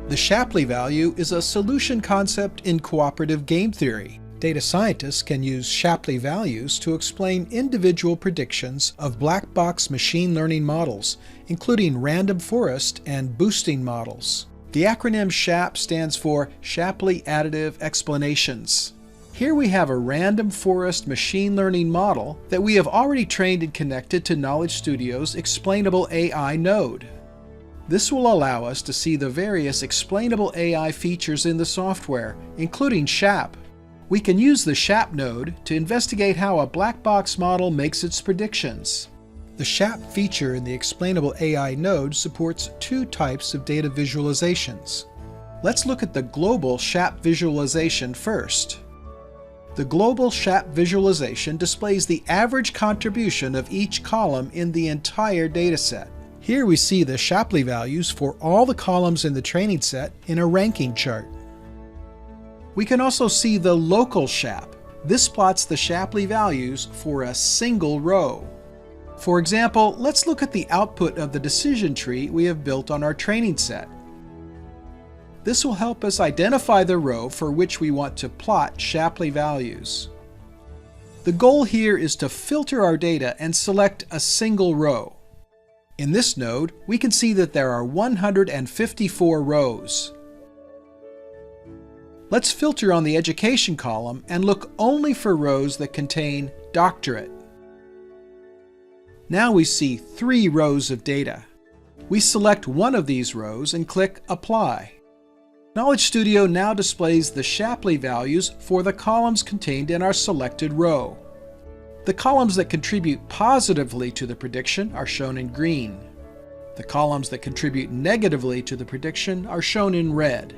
The Shapley value is a solution concept in cooperative game theory. Data scientists can use Shapley values to explain individual predictions of black box machine learning models, including random forest and boosting models. The acronym SHAP stands for Shapley Additive Explanations. Here we have a random forest machine learning model that we have already trained and connected to Knowledge Studio's explainable AI node. This will allow us to see the various explainable AI features in the software, including SHAP. We can use the SHAP node to investigate how a black box model makes its predictions. The SHAP feature in the explainable AI node supports two types of data visualizations. Let's look at the global SHAP visualization first. The global SHAP visualization displays the average contribution of each column in the entire dataset. Here we see the Shapley values for all the columns in the training set in a ranking chart. We can also see the local SHAP. This plots the Shapley values for a single row. For example, let's look at the output of the decision tree we have built on our training set. This will help us identify the row for which we want to plot Shapley values. The goal here is to filter our data and select a single row. In this node, we can see that there are 154 rows. Let's filter on the education column and look only for rows that contain doctorate. Now we see 3 rows of data. We select one of these rows and click Apply. Knowledge Studio now displays the Shapley values for the columns contained in our selected row. The columns that contribute positively to the prediction are shown in green. The columns that contribute negatively to the prediction are shown in red.